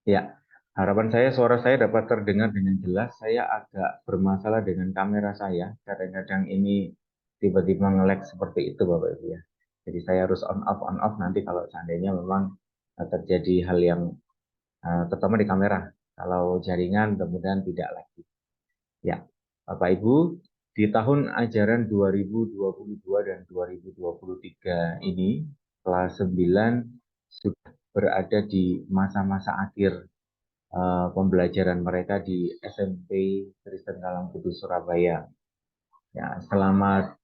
Ya, harapan saya suara saya dapat terdengar dengan jelas. Saya agak bermasalah dengan kamera saya. Kadang-kadang ini tiba-tiba nge-lag seperti itu, Bapak Ibu ya. Jadi saya harus on off nanti kalau seandainya memang terjadi hal yang terutama di kamera. Kalau jaringan kemudian tidak lagi. Ya, Bapak Ibu, di tahun ajaran 2022 dan 2023 ini, kelas 9 sudah berada di masa-masa akhir pembelajaran mereka di SMP Kristen Kalang Kudus Surabaya. Ya, selama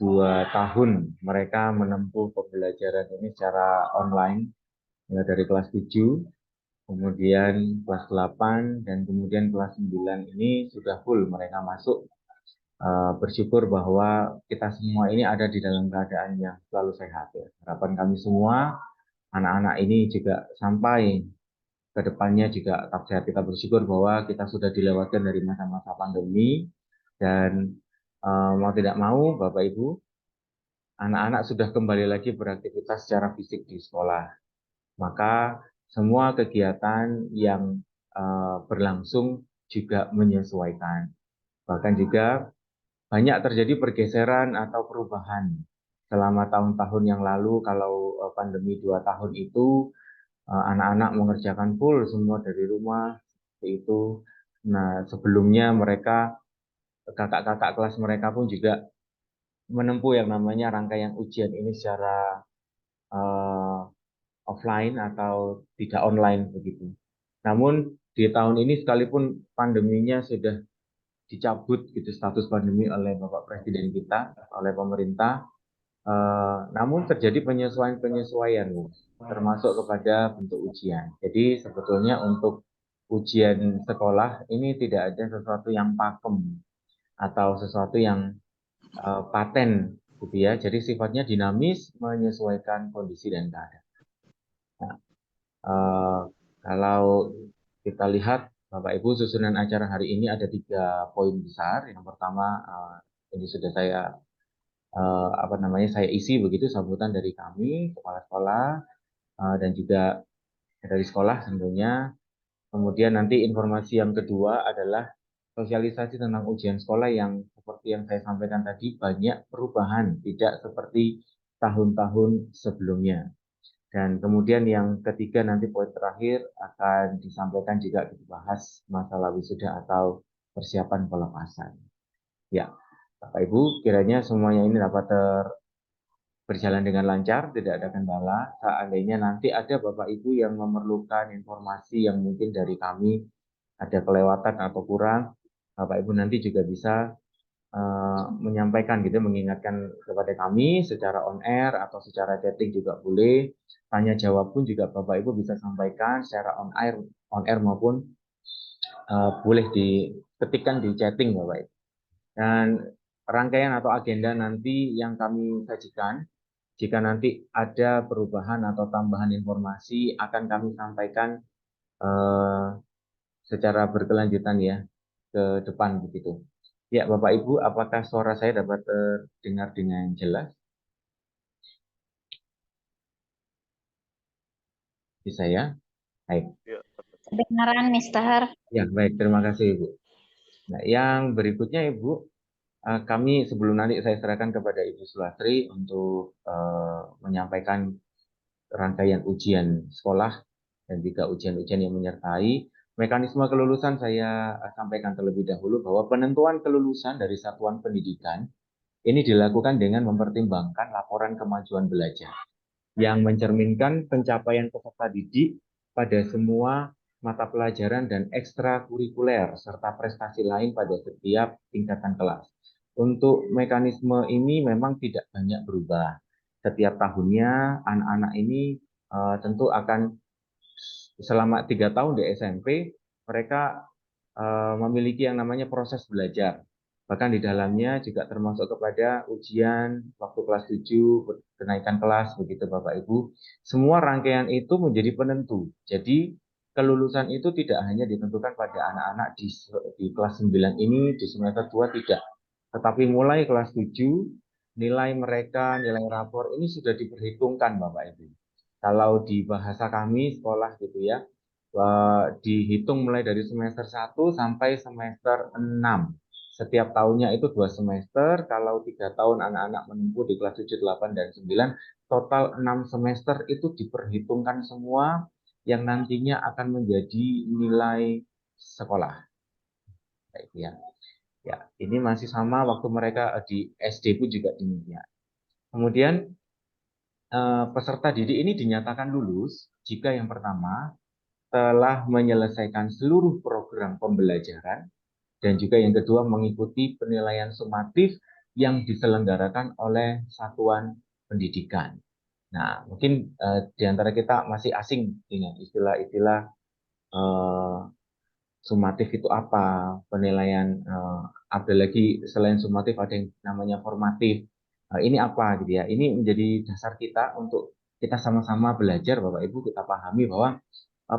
2 tahun mereka menempuh pembelajaran ini secara online, ya, dari kelas 7, kemudian kelas 8, dan kemudian kelas 9 ini sudah full mereka masuk. Bersyukur bahwa kita semua ini ada di dalam keadaan yang selalu sehat. Ya. Harapan kami semua, anak-anak ini juga sampai ke depannya juga tetap sehat. Kita bersyukur bahwa kita sudah dilewatkan dari masa-masa pandemi dan mau tidak mau Bapak Ibu, anak-anak sudah kembali lagi beraktivitas secara fisik di sekolah. Maka semua kegiatan yang berlangsung juga menyesuaikan. Bahkan juga banyak terjadi pergeseran atau perubahan selama tahun-tahun yang lalu. Kalau pandemi 2 tahun itu anak-anak mengerjakan full semua dari rumah seperti itu. Nah, sebelumnya mereka, kakak-kakak kelas mereka pun juga menempuh yang namanya rangkaian ujian ini secara uh, offline atau tidak online begitu. Namun di tahun ini sekalipun pandeminya sudah dicabut gitu status pandemi oleh Bapak Presiden kita, oleh pemerintah, namun terjadi penyesuaian-penyesuaian termasuk kepada bentuk ujian. Jadi sebetulnya untuk ujian sekolah ini tidak ada sesuatu yang pakem atau sesuatu yang paten gitu ya. Jadi sifatnya dinamis menyesuaikan kondisi dan keadaan. Nah, eh, kalau kita lihat Bapak Ibu, susunan acara hari ini ada 3 poin besar. Yang pertama, ini sudah saya apa namanya saya isi begitu sambutan dari kami kepala sekolah dan juga dari sekolah tentunya. Kemudian nanti informasi yang kedua adalah sosialisasi tentang ujian sekolah yang seperti yang saya sampaikan tadi banyak perubahan, tidak seperti tahun-tahun sebelumnya. Dan kemudian yang ketiga nanti poin terakhir akan disampaikan juga dibahas masalah wisuda atau persiapan pelepasan. Ya, Bapak Ibu, kiranya semuanya ini dapat berjalan dengan lancar, tidak ada kendala. Seandainya nanti ada Bapak Ibu yang memerlukan informasi yang mungkin dari kami ada kelewatan atau kurang, Bapak Ibu nanti juga bisa menyampaikan gitu, mengingatkan kepada kami secara on air atau secara chatting juga boleh. Tanya jawab pun juga Bapak Ibu bisa sampaikan secara on air maupun boleh diketikkan di chatting Bapak Ibu. Dan rangkaian atau agenda nanti yang kami sajikan, jika nanti ada perubahan atau tambahan informasi akan kami sampaikan eh, secara berkelanjutan ya ke depan begitu. Ya, Bapak Ibu, apakah suara saya dapat terdengar dengan jelas? Bisa ya? Baik. Ya, Kedengaran, Mister. Ya, baik. Terima kasih, Ibu. Nah, yang berikutnya, Ibu, kami sebelum nanti saya serahkan kepada Ibu Sulastri untuk menyampaikan rangkaian ujian sekolah dan juga ujian-ujian yang menyertai mekanisme kelulusan, saya sampaikan terlebih dahulu bahwa penentuan kelulusan dari satuan pendidikan ini dilakukan dengan mempertimbangkan laporan kemajuan belajar yang mencerminkan pencapaian peserta didik pada semua mata pelajaran dan ekstrakurikuler serta prestasi lain pada setiap tingkatan kelas. Untuk mekanisme ini memang tidak banyak berubah. Setiap tahunnya anak-anak ini tentu akan selama 3 tahun di SMP mereka memiliki yang namanya proses belajar. Bahkan di dalamnya juga termasuk kepada ujian waktu kelas 7, kenaikan kelas, begitu Bapak Ibu. Semua rangkaian itu menjadi penentu. Jadi kelulusan itu tidak hanya ditentukan pada anak-anak di kelas 9 ini, di semester 2 tidak. Tetapi mulai kelas 7, nilai mereka, nilai rapor ini sudah diperhitungkan Bapak Ibu. Kalau di bahasa kami sekolah gitu ya, dihitung mulai dari semester 1 sampai semester 6. Setiap tahunnya itu 2 semester, kalau 3 tahun anak-anak menempuh di kelas 7, 8, dan 9, total 6 semester itu diperhitungkan semua yang nantinya akan menjadi nilai sekolah. Ya. Ya, ini masih sama waktu mereka di SD pun juga demikian. Kemudian peserta didik ini dinyatakan lulus jika yang pertama telah menyelesaikan seluruh program pembelajaran dan juga yang kedua mengikuti penilaian sumatif yang diselenggarakan oleh satuan pendidikan. Nah, mungkin di antara kita masih asing dengan istilah-istilah sumatif itu apa, penilaian ada lagi selain sumatif ada yang namanya formatif. Ini apa gitu ya? Ini menjadi dasar kita untuk kita sama-sama belajar Bapak Ibu, kita pahami bahwa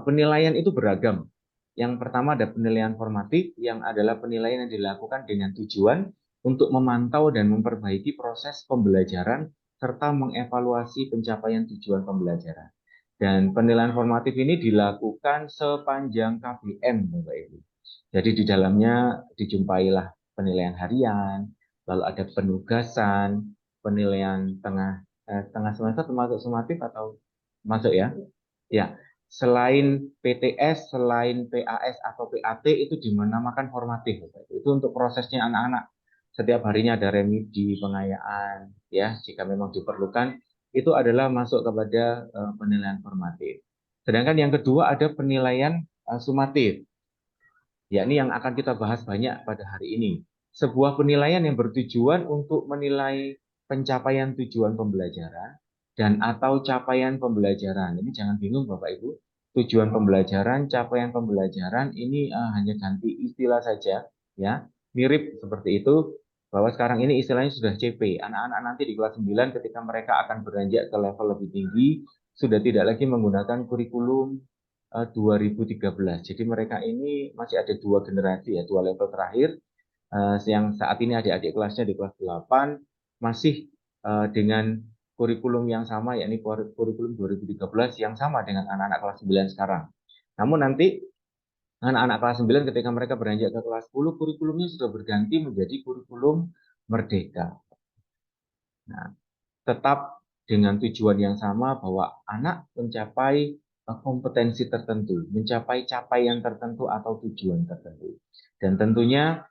penilaian itu beragam. Yang pertama ada penilaian formatif yang adalah penilaian yang dilakukan dengan tujuan untuk memantau dan memperbaiki proses pembelajaran serta mengevaluasi pencapaian tujuan pembelajaran. Dan penilaian formatif ini dilakukan sepanjang KBM, Bapak Ibu. Jadi di dalamnya dijumpailah penilaian harian, lalu ada penugasan, penilaian tengah semester termasuk sumatif atau masuk ya? Ya, selain PTS, selain PAS atau PAT itu dinamakan formatif, Bapak Ibu. Itu untuk prosesnya anak-anak. Setiap harinya ada remedi, pengayaan, ya, jika memang diperlukan itu adalah masuk kepada penilaian formatif. Sedangkan yang kedua ada penilaian sumatif, yakni yang akan kita bahas banyak pada hari ini. Sebuah penilaian yang bertujuan untuk menilai pencapaian tujuan pembelajaran dan atau capaian pembelajaran. Ini jangan bingung Bapak Ibu, tujuan pembelajaran, capaian pembelajaran ini hanya ganti istilah saja, ya. Mirip seperti itu, bahwa sekarang ini istilahnya sudah CP. Anak-anak nanti di kelas 9 ketika mereka akan beranjak ke level lebih tinggi, sudah tidak lagi menggunakan kurikulum 2013. Jadi mereka ini masih ada dua generasi ya, dua level terakhir. Yang saat ini adik-adik kelasnya di kelas 8 masih dengan kurikulum yang sama, yakni kurikulum 2013 yang sama dengan anak-anak kelas 9 sekarang. Namun nanti anak-anak kelas 9 ketika mereka beranjak ke kelas 10, kurikulumnya sudah berganti menjadi kurikulum merdeka. Nah, tetap dengan tujuan yang sama bahwa anak mencapai kompetensi tertentu, mencapai capaian tertentu atau tujuan tertentu. Dan tentunya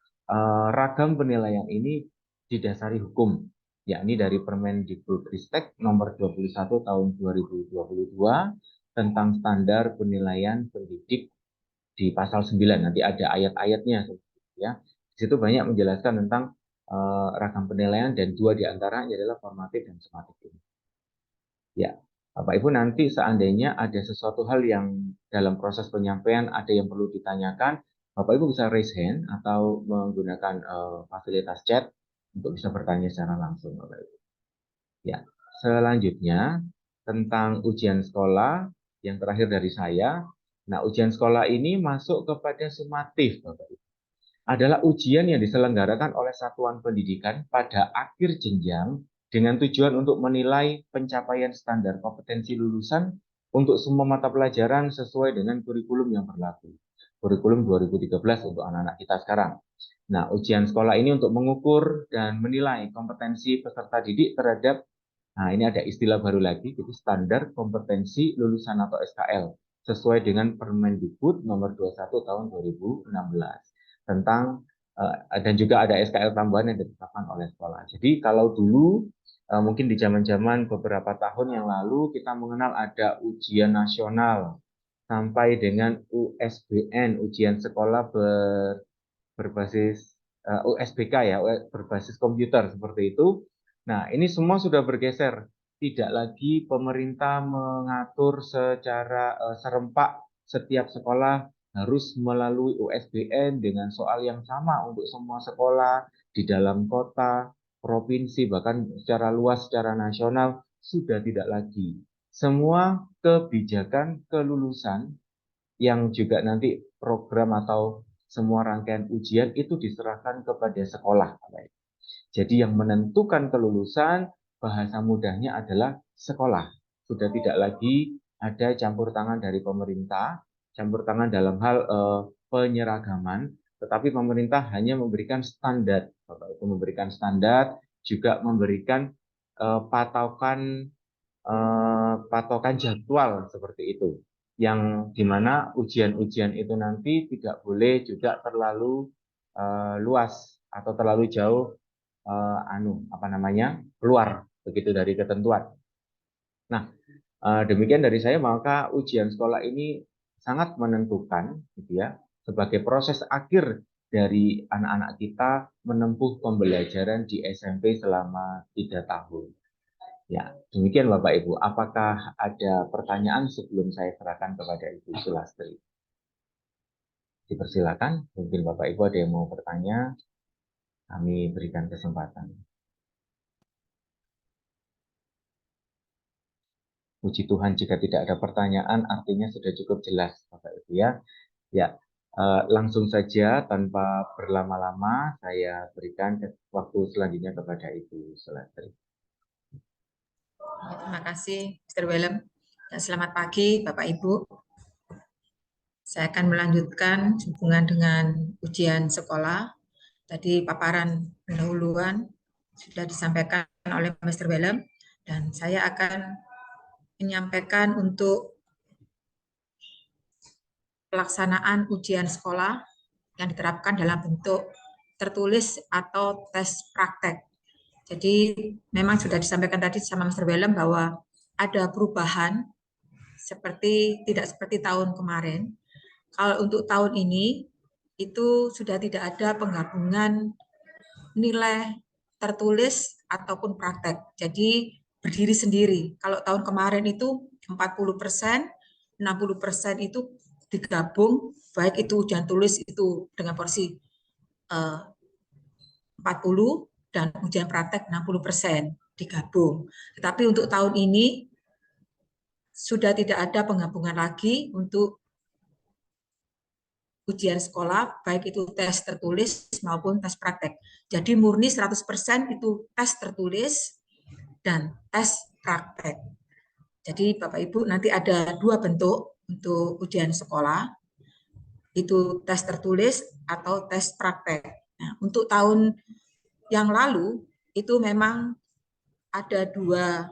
ragam penilaian ini didasari hukum, yakni dari Permendikbudristek nomor 21 tahun 2022 tentang standar penilaian pendidik di pasal 9. Nanti ada ayat-ayatnya ya. Di situ banyak menjelaskan tentang ragam penilaian dan dua diantaranya adalah formatif dan sumatif ini. Ya, Bapak Ibu nanti seandainya ada sesuatu hal yang dalam proses penyampaian ada yang perlu ditanyakan, Bapak Ibu bisa raise hand atau menggunakan fasilitas chat untuk bisa bertanya secara langsung, Bapak Ibu. Ya, selanjutnya tentang ujian sekolah yang terakhir dari saya. Nah, ujian sekolah ini masuk kepada sumatif, Bapak Ibu. Adalah ujian yang diselenggarakan oleh satuan pendidikan pada akhir jenjang dengan tujuan untuk menilai pencapaian standar kompetensi lulusan untuk semua mata pelajaran sesuai dengan kurikulum yang berlaku. Kurikulum 2013 untuk anak-anak kita sekarang. Nah, ujian sekolah ini untuk mengukur dan menilai kompetensi peserta didik terhadap, nah ini ada istilah baru lagi, itu standar kompetensi lulusan atau SKL, sesuai dengan Permendikbud nomor 21 tahun 2016 tentang dan juga ada SKL tambahan yang ditetapkan oleh sekolah. Jadi kalau dulu mungkin di zaman-zaman beberapa tahun yang lalu kita mengenal ada ujian nasional sampai dengan USBN, ujian sekolah berbasis USBK ya, berbasis komputer seperti itu. Nah, ini semua sudah bergeser. Tidak lagi pemerintah mengatur secara serempak setiap sekolah harus melalui USBN dengan soal yang sama untuk semua sekolah di dalam kota, provinsi, bahkan secara luas, secara nasional, sudah tidak lagi. Semua kebijakan kelulusan yang juga nanti program atau semua rangkaian ujian itu diserahkan kepada sekolah. Jadi yang menentukan kelulusan, bahasa mudahnya adalah sekolah. Sudah tidak lagi ada campur tangan dari pemerintah. campur tangan dalam hal penyeragaman, tetapi pemerintah hanya memberikan standar, Bapak Ibu, memberikan standar, juga memberikan patokan jadwal seperti itu, yang dimana ujian-ujian itu nanti tidak boleh juga terlalu luas atau terlalu jauh keluar begitu dari ketentuan. Nah, demikian dari saya, maka ujian sekolah ini sangat menentukan gitu ya, sebagai proses akhir dari anak-anak kita menempuh pembelajaran di SMP selama 3 tahun. Ya, demikian Bapak Ibu. Apakah ada pertanyaan sebelum saya serahkan kepada Ibu Sulastri? Dipersilakan, mungkin Bapak Ibu ada yang mau bertanya, kami berikan kesempatan. Puji Tuhan, jika tidak ada pertanyaan, artinya sudah cukup jelas, Bapak Ibu ya. Ya, langsung saja tanpa berlama-lama, saya berikan waktu selanjutnya kepada Ibu Sulastri. Terima kasih, Mr. Willem. Dan selamat pagi, Bapak Ibu. Saya akan melanjutkan hubungan dengan ujian sekolah. Tadi paparan pendahuluan sudah disampaikan oleh Mr. Willem, dan saya akan menyampaikan untuk pelaksanaan ujian sekolah yang diterapkan dalam bentuk tertulis atau tes praktek. Jadi memang sudah disampaikan tadi sama Mr. Willem bahwa ada perubahan tidak seperti tahun kemarin. Kalau untuk tahun ini itu sudah tidak ada penggabungan nilai tertulis ataupun praktek. Jadi berdiri sendiri. Kalau tahun kemarin itu 40%, 60% itu digabung, baik itu ujian tulis itu dengan porsi 40 dan ujian praktek 60% digabung. Tetapi untuk tahun ini sudah tidak ada penggabungan lagi untuk ujian sekolah, baik itu tes tertulis maupun tes praktek. Jadi murni 100% itu tes tertulis dan tes praktek. Jadi Bapak Ibu nanti ada 2 bentuk untuk ujian sekolah, itu tes tertulis atau tes praktek. Nah, untuk tahun yang lalu itu memang ada 2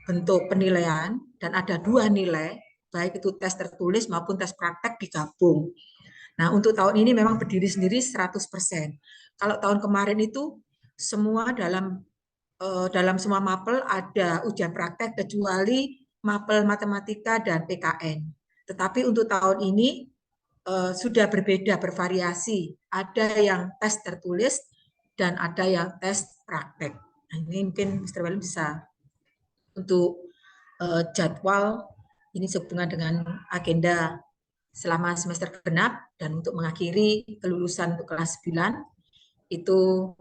bentuk penilaian dan ada 2 nilai, baik itu tes tertulis maupun tes praktek digabung. Nah, untuk tahun ini memang berdiri sendiri 100%. Kalau tahun kemarin itu semua dalam semua mapel ada ujian praktek kecuali mapel matematika dan PKN. Tetapi untuk tahun ini sudah berbeda, bervariasi. Ada yang tes tertulis dan ada yang tes praktek. Nah, ini mungkin Mr. Willem bisa untuk jadwal ini sehubungan dengan agenda selama semester genap dan untuk mengakhiri kelulusan untuk kelas 9 itu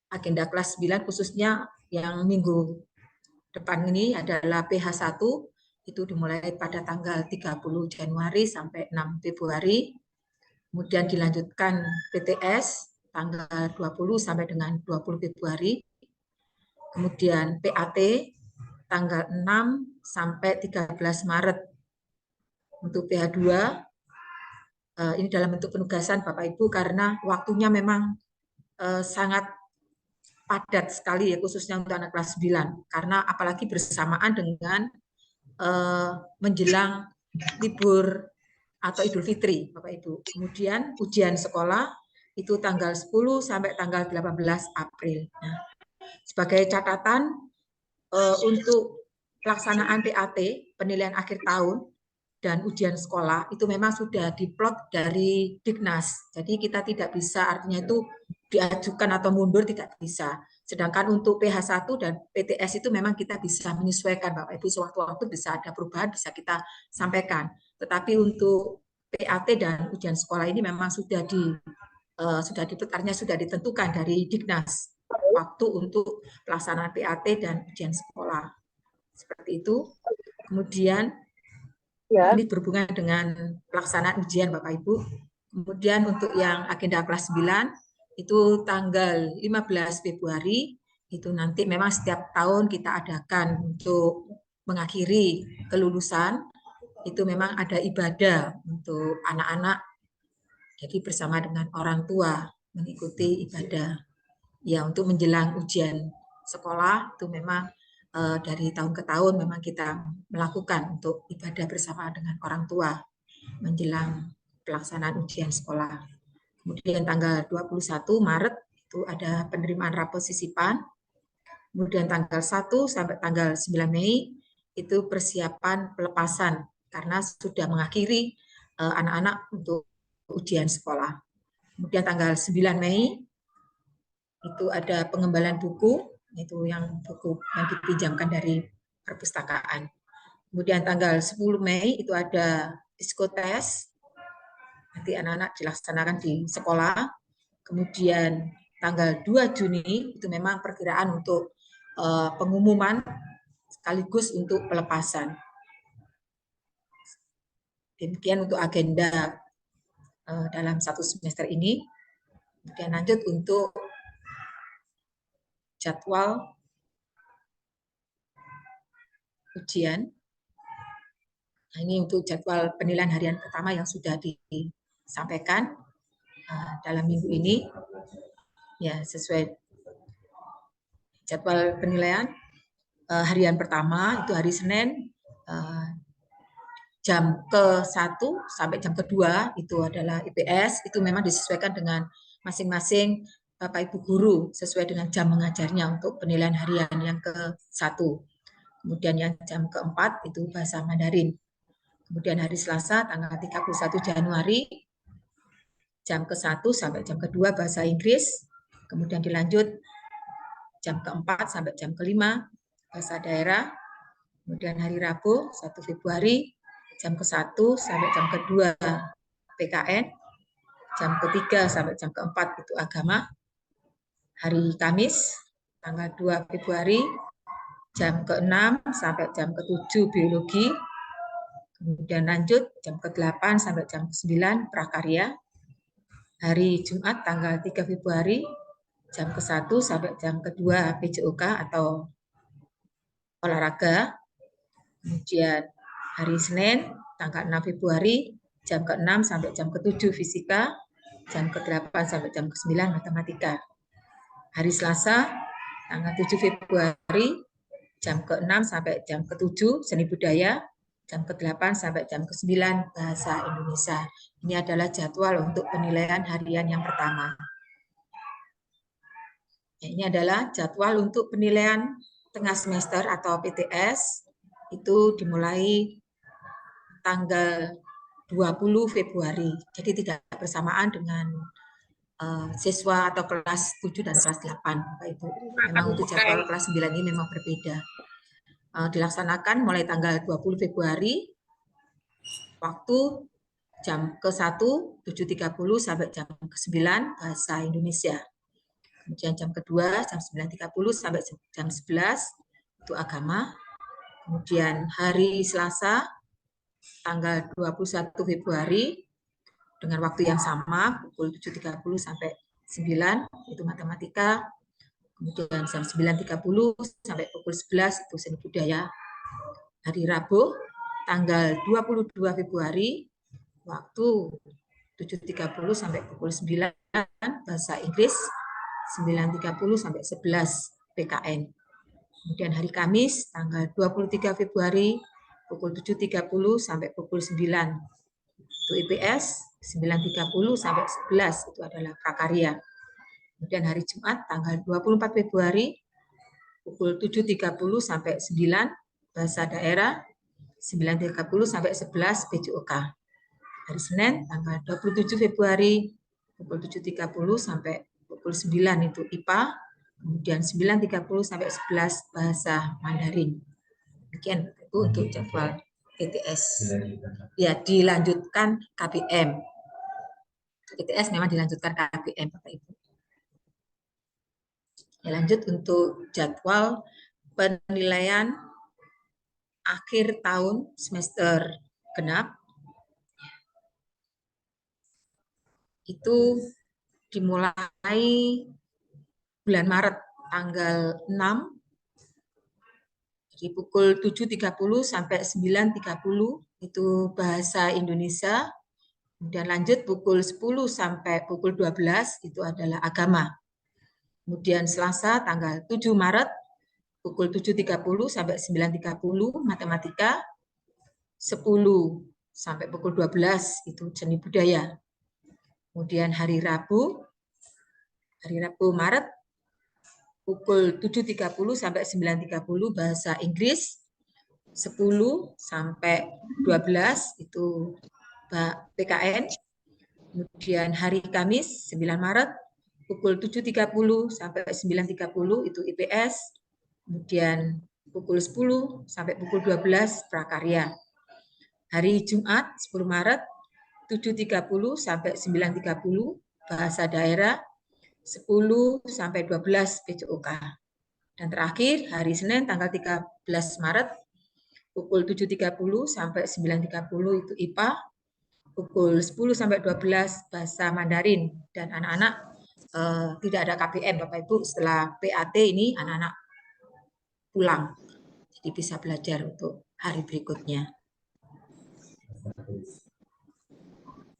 agenda kelas 9 khususnya yang minggu depan ini adalah PH1 itu dimulai pada tanggal 30 Januari sampai 6 Februari. Kemudian dilanjutkan PTS tanggal 20 sampai dengan 20 Februari. Kemudian PAT tanggal 6 sampai 13 Maret. Untuk PH2 ini dalam bentuk penugasan Bapak Ibu karena waktunya memang sangat padat sekali ya, khususnya untuk anak kelas 9 karena apalagi bersamaan dengan menjelang libur atau Idul Fitri Bapak Ibu. Kemudian ujian sekolah itu tanggal 10 sampai tanggal 18 April. Nah, sebagai catatan untuk pelaksanaan PAT penilaian akhir tahun dan ujian sekolah itu memang sudah diplot dari Dignas. Jadi kita tidak bisa artinya itu diajukan atau mundur tidak bisa. Sedangkan untuk PH1 dan PTS itu memang kita bisa menyesuaikan Bapak Ibu, sewaktu-waktu bisa ada perubahan bisa kita sampaikan. Tetapi untuk PAT dan ujian sekolah ini memang sudah sudah ditentukan dari Dignas waktu untuk pelaksanaan PAT dan ujian sekolah. Seperti itu. Kemudian ini berhubungan dengan pelaksanaan ujian Bapak Ibu. Kemudian untuk yang agenda kelas 9 itu tanggal 15 Februari itu nanti memang setiap tahun kita adakan untuk mengakhiri kelulusan itu memang ada ibadah untuk anak-anak, jadi bersama dengan orang tua mengikuti ibadah. Ya, untuk menjelang ujian sekolah itu memang dari tahun ke tahun memang kita melakukan untuk ibadah bersama dengan orang tua menjelang pelaksanaan ujian sekolah. Kemudian tanggal 21 Maret itu ada penerimaan rapot sisipan. Kemudian tanggal 1 sampai tanggal 9 Mei itu persiapan pelepasan karena sudah mengakhiri anak-anak untuk ujian sekolah. Kemudian tanggal 9 Mei itu ada pengembalian buku, itu yang buku yang dipinjamkan dari perpustakaan. Kemudian tanggal 10 Mei itu ada psikotes, nanti anak-anak dilaksanakan di sekolah. Kemudian tanggal 2 Juni itu memang perkiraan untuk pengumuman sekaligus untuk pelepasan. Demikian untuk agenda dalam satu semester ini. Kemudian lanjut untuk jadwal ujian. Nah, ini untuk jadwal penilaian harian pertama yang sudah disampaikan dalam minggu ini. Ya, sesuai jadwal penilaian harian pertama itu hari Senin jam ke-1 sampai jam ke-2 itu adalah IPS, itu memang disesuaikan dengan masing-masing Bapak Ibu guru sesuai dengan jam mengajarnya untuk penilaian harian yang ke-1. Kemudian yang jam ke-4 itu bahasa Mandarin. Kemudian hari Selasa tanggal 31 Januari jam ke-1 sampai jam ke-2 bahasa Inggris. Kemudian dilanjut jam ke-4 sampai jam ke-5 bahasa daerah. Kemudian hari Rabu 1 Februari jam ke-1 sampai jam ke-2 PKN. Jam ke-3 sampai jam ke-4 itu agama. Hari Kamis tanggal 2 Februari jam ke-6 sampai jam ke-7 biologi. Kemudian lanjut jam ke-8 sampai jam ke-9 prakarya. Hari Jumat tanggal 3 Februari jam ke-1 sampai jam ke-2 PJOK atau olahraga. Kemudian hari Senin tanggal 6 Februari jam ke-6 sampai jam ke-7 fisika, jam ke-8 sampai jam ke-9 matematika. Hari Selasa tanggal 7 Februari jam ke-6 sampai jam ke-7 seni budaya, jam ke-8 sampai jam ke-9 bahasa Indonesia. Ini adalah jadwal untuk penilaian harian yang pertama. Ini adalah jadwal untuk penilaian tengah semester atau PTS, itu dimulai tanggal 20 Februari. Jadi tidak bersamaan dengan siswa atau kelas 7 dan kelas 8, Bapak Ibu. Memang untuk jadwal kelas 9 ini memang berbeda. Dilaksanakan mulai tanggal 20 Februari, waktu jam ke-1, 7.30 sampai jam ke-9 bahasa Indonesia. Kemudian jam kedua, jam 9.30 sampai jam 11, itu agama. Kemudian hari Selasa, tanggal 21 Februari, dengan waktu yang sama, pukul 7.30 sampai 9, itu matematika. Kemudian jam 9.30 sampai pukul 11, itu seni budaya. Hari Rabu, tanggal 22 Februari, waktu 7.30 sampai pukul 9, bahasa Inggris, 9.30 sampai 11 PKN. Kemudian hari Kamis tanggal 23 Februari pukul 7.30 sampai pukul 9 itu IPS, 9.30 sampai 11 itu adalah prakarya. Kemudian hari Jumat tanggal 24 Februari pukul 7.30 sampai 9 bahasa daerah, 9.30 sampai 11 PJOK. Hari Senin tanggal 27 Februari pukul 7.30 sampai pukul 9 itu IPA, kemudian 9.30 sampai 11 bahasa Mandarin. Demikian itu untuk jadwal PTS. Ya, dilanjutkan KBM. PTS memang dilanjutkan KBM, Bapak Ibu. Ya, lanjut untuk jadwal penilaian akhir tahun semester genap. Itu dimulai bulan Maret tanggal 6. Jadi pukul 7.30 sampai 9.30 itu bahasa Indonesia. Kemudian lanjut pukul 10 sampai pukul 12 itu adalah agama. Kemudian Selasa tanggal 7 Maret pukul 7.30 sampai 9.30 matematika. 10 sampai pukul 12 itu seni budaya. Kemudian hari Rabu Maret pukul 7.30 sampai 9.30 bahasa Inggris, 10 sampai 12 itu PKN. Kemudian hari Kamis 9 Maret pukul 7.30 sampai 9.30 itu IPS. Kemudian pukul 10 sampai pukul 12 prakarya. Hari Jumat 10 Maret 7.30 sampai 9.30 bahasa daerah, 10 sampai 12 PJOK. Dan terakhir hari Senin tanggal 13 Maret pukul 7.30 sampai 9.30 itu IPA, pukul 10 sampai 12 bahasa Mandarin. Dan anak-anak tidak ada KPM Bapak Ibu, setelah PAT ini anak-anak pulang. Jadi bisa belajar untuk hari berikutnya.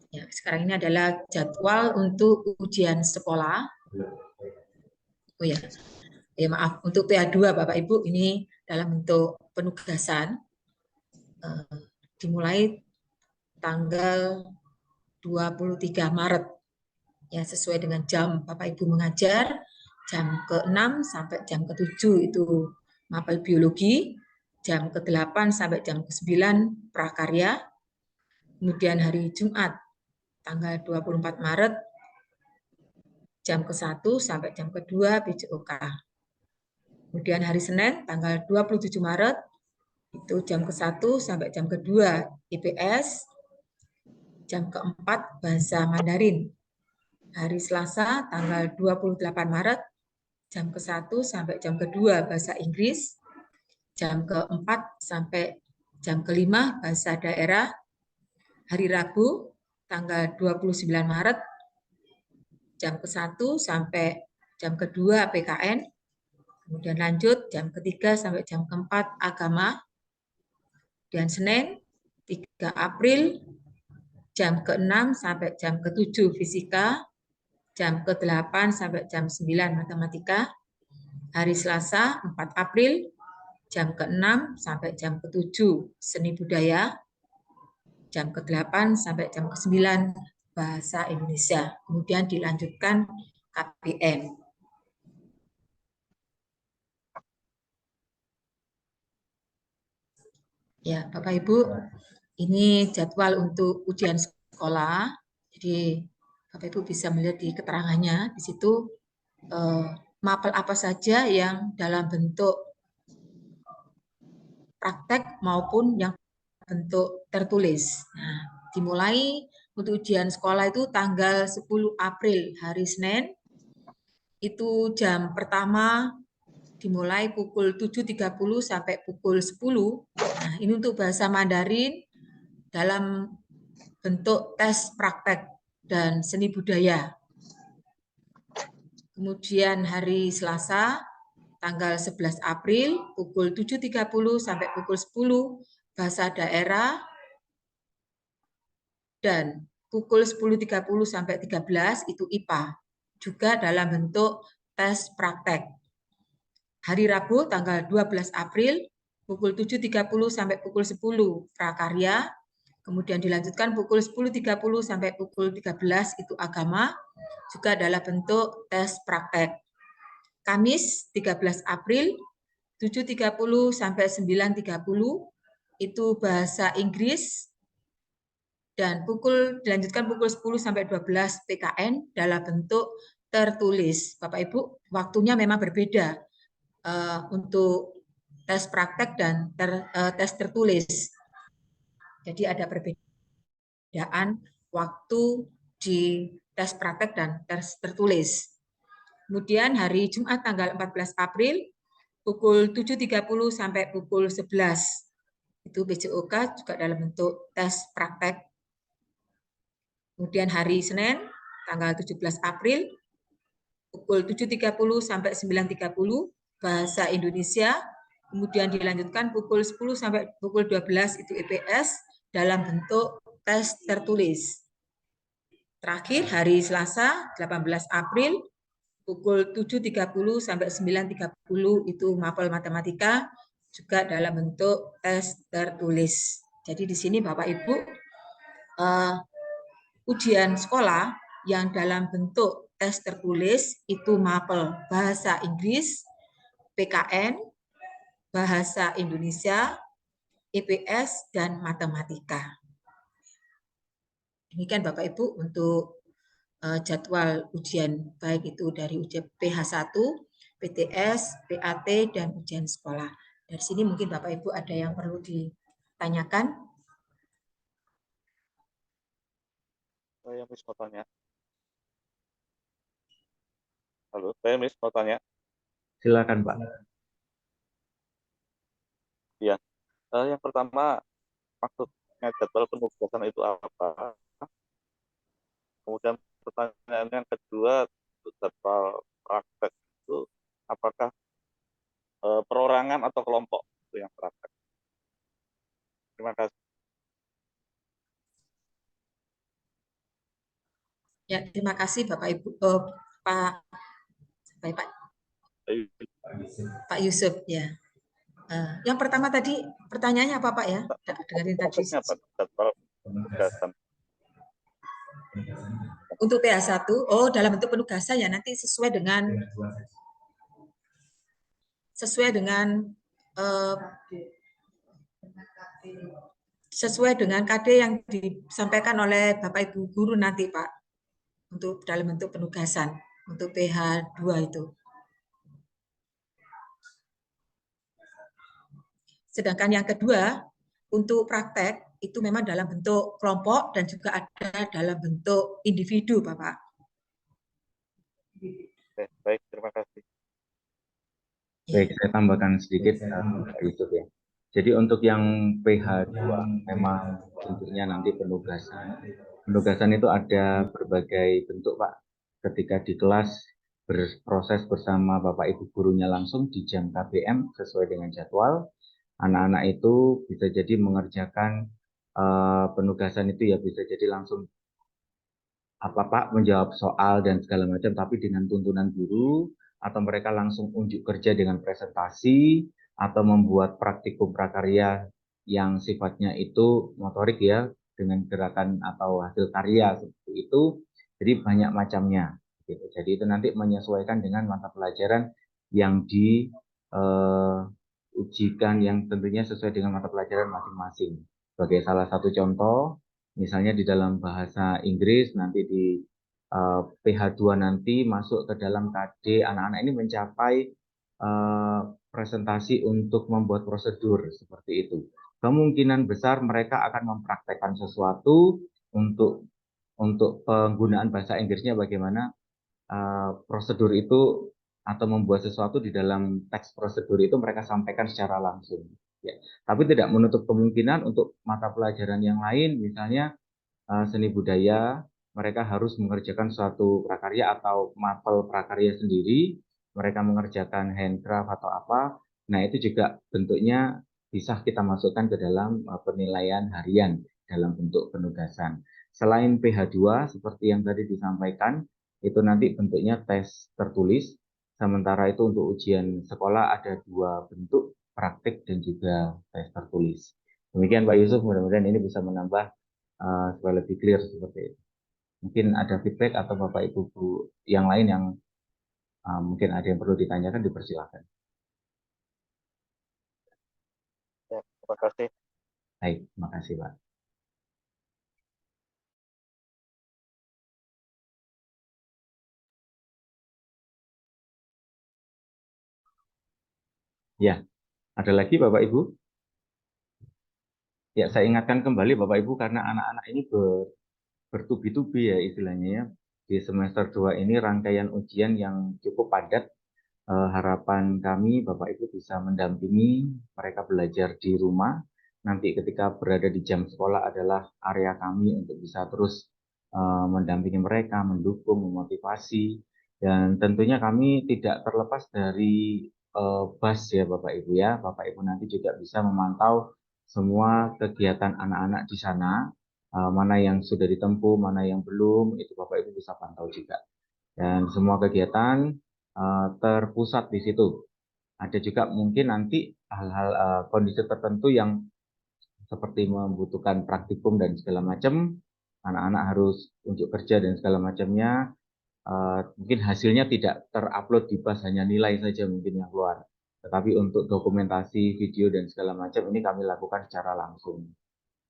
Ya, sekarang ini adalah jadwal untuk ujian sekolah. Oh ya, maaf, untuk PA2 Bapak Ibu ini dalam bentuk penugasan dimulai tanggal 23 Maret. Ya, sesuai dengan jam Bapak Ibu mengajar, jam ke-6 sampai jam ke-7 itu mapel biologi, jam ke-8 sampai jam ke-9 prakarya. Kemudian hari Jumat tanggal 24 Maret jam ke-1 sampai jam ke-2 PJOK. Kemudian hari Senin tanggal 27 Maret itu jam ke-1 sampai jam ke-2 IPS, jam ke-4 bahasa Mandarin. Hari Selasa tanggal 28 Maret jam ke-1 sampai jam ke-2 bahasa Inggris, jam ke-4 sampai jam ke-5 bahasa daerah. Hari Rabu tanggal 29 Maret jam ke-1 sampai jam ke-2 PKN, kemudian lanjut jam ke-3 sampai jam ke-4 agama, dan Senin 3 April jam ke-6 sampai jam ke-7 fisika, jam ke-8 sampai jam 9 matematika. Hari Selasa 4 April jam ke-6 sampai jam ke-7 seni budaya, jam ke-8 sampai jam ke-9 bahasa Indonesia. Kemudian dilanjutkan KPM. Ya, Bapak Ibu, ini jadwal untuk ujian sekolah. Jadi Bapak Ibu bisa melihat di keterangannya di situ mapel apa saja yang dalam bentuk praktek maupun yang bentuk tertulis. Nah, dimulai untuk ujian sekolah itu tanggal 10 April hari Senin. Itu jam pertama dimulai pukul 7.30 sampai pukul 10. Nah, ini untuk bahasa Mandarin dalam bentuk tes praktek dan seni budaya. Kemudian hari Selasa tanggal 11 April pukul 7.30 sampai pukul 10 bahasa daerah, dan pukul 10.30 sampai 13 itu IPA, juga dalam bentuk tes praktek. Hari Rabu tanggal 12 April pukul 7.30 sampai pukul 10 prakarya, kemudian dilanjutkan pukul 10.30 sampai pukul 13 itu agama, juga dalam bentuk tes praktek. Kamis 13 April 7.30 sampai 9.30 itu bahasa Inggris, dan dilanjutkan pukul 10 sampai 12 PKN dalam bentuk tertulis. Bapak Ibu, waktunya memang berbeda untuk tes praktek dan tes tertulis. Jadi ada perbedaan waktu di tes praktek dan tes tertulis. Kemudian hari Jumat tanggal 14 April pukul 7.30 sampai pukul 11 itu PJOK juga dalam bentuk tes praktek. Kemudian hari Senin tanggal 17 April pukul 7.30 sampai 9.30 bahasa Indonesia, kemudian dilanjutkan pukul 10 sampai pukul 12 itu EPS dalam bentuk tes tertulis. Terakhir hari Selasa 18 April pukul 7.30 sampai 9.30 itu mapel matematika juga dalam bentuk tes tertulis. Jadi di sini Bapak Ibu ujian sekolah yang dalam bentuk tes tertulis itu mapel bahasa Inggris, PKN, bahasa Indonesia, EPS, dan matematika. Demikian Bapak Ibu untuk jadwal ujian baik itu dari ujian PH1, PTS, PAT, dan ujian sekolah. Dari sini mungkin Bapak Ibu ada yang perlu ditanyakan. Saya Miss mau tanya. Halo, saya Miss mau tanya. Silakan Pak. Iya. Yang pertama, maksudnya jadwal penugasan itu apa? Kemudian pertanyaan yang kedua, jadwal praktek itu apakah perorangan atau kelompok itu yang praktek? Terima kasih. Ya, terima kasih Bapak Ibu, Pak Yusuf ya. Yang pertama tadi pertanyaannya apa Pak ya? Dengerin tadi. Prosesnya apa? Jadwal penugasan. Untuk PH1, dalam bentuk penugasan ya nanti sesuai dengan KD yang disampaikan oleh Bapak Ibu guru nanti Pak, untuk dalam bentuk penugasan untuk PH2 itu. Sedangkan yang kedua untuk praktek itu memang dalam bentuk kelompok dan juga ada dalam bentuk individu Bapak. Baik, terima kasih. Baik, saya tambahkan sedikit Pak Yusuf ya. Jadi untuk yang PH2 memang bentuknya nanti penugasan. Penugasan itu ada berbagai bentuk Pak. Ketika di kelas berproses bersama Bapak Ibu gurunya langsung di jam KBM sesuai dengan jadwal. Anak-anak itu bisa jadi mengerjakan penugasan itu ya bisa jadi langsung apa Pak menjawab soal dan segala macam tapi dengan tuntunan guru atau mereka langsung unjuk kerja dengan presentasi atau membuat praktikum prakarya yang sifatnya itu motorik ya dengan gerakan atau hasil karya seperti itu. Jadi banyak macamnya gitu. Jadi itu nanti menyesuaikan dengan mata pelajaran yang diujikan yang tentunya sesuai dengan mata pelajaran masing-masing. Sebagai salah satu contoh misalnya di dalam bahasa Inggris nanti di PH2 nanti masuk ke dalam KD anak-anak ini mencapai presentasi untuk membuat prosedur seperti itu. Kemungkinan besar mereka akan mempraktekkan sesuatu untuk penggunaan bahasa Inggrisnya bagaimana prosedur itu atau membuat sesuatu di dalam teks prosedur itu mereka sampaikan secara langsung. Ya. Tapi tidak menutup kemungkinan untuk mata pelajaran yang lain, misalnya seni budaya, mereka harus mengerjakan suatu prakarya atau mapel prakarya sendiri, mereka mengerjakan handcraft atau apa, nah itu juga bentuknya bisa kita masukkan ke dalam penilaian harian dalam bentuk penugasan. Selain PH2, seperti yang tadi disampaikan, itu nanti bentuknya tes tertulis, sementara itu untuk ujian sekolah ada dua bentuk, praktik dan juga tes tertulis. Demikian Pak Yusuf, mudah-mudahan ini bisa menambah supaya lebih clear seperti itu. Mungkin ada feedback atau Bapak Ibu yang lain yang mungkin ada yang perlu ditanyakan, dipersilakan. Ya, terima kasih. Baik, terima kasih Pak. Ya, ada lagi Bapak Ibu? Ya, saya ingatkan kembali Bapak Ibu karena anak-anak ini bertubi-tubi ya istilahnya ya. Di semester 2 ini rangkaian ujian yang cukup padat. Harapan kami Bapak Ibu bisa mendampingi mereka belajar di rumah. Nanti ketika berada di jam sekolah adalah area kami untuk bisa terus mendampingi mereka, mendukung, memotivasi. Dan tentunya kami tidak terlepas dari bus ya Bapak Ibu ya. Bapak Ibu nanti juga bisa memantau semua kegiatan anak-anak di sana, mana yang sudah ditempuh, mana yang belum, itu Bapak Ibu bisa pantau juga. Dan semua kegiatan terpusat di situ. Ada juga mungkin nanti hal-hal kondisi tertentu yang seperti membutuhkan praktikum dan segala macam, anak-anak harus unjuk kerja dan segala macamnya. Mungkin hasilnya tidak terupload di bus, hanya nilai saja mungkin yang keluar. Tetapi untuk dokumentasi, video dan segala macam ini kami lakukan secara langsung.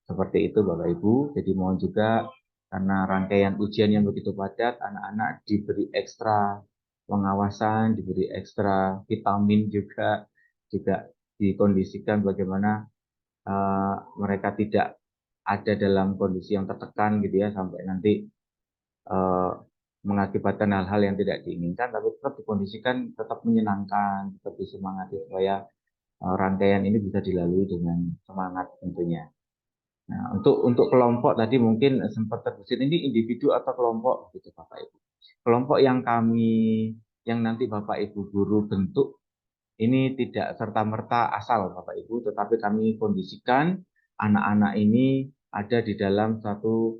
Seperti itu Bapak Ibu. Jadi mohon juga karena rangkaian ujian yang begitu padat, anak-anak diberi ekstra pengawasan, diberi ekstra vitamin juga dikondisikan bagaimana mereka tidak ada dalam kondisi yang tertekan gitu ya, sampai nanti mengakibatkan hal-hal yang tidak diinginkan, tapi tetap dikondisikan, tetap menyenangkan, tetap disemangati supaya rangkaian ini bisa dilalui dengan semangat tentunya. Nah, untuk kelompok tadi mungkin sempat terbesit ini individu atau kelompok gitu Bapak Ibu. Kelompok yang nanti Bapak Ibu guru bentuk ini tidak serta-merta asal Bapak Ibu, tetapi kami kondisikan anak-anak ini ada di dalam satu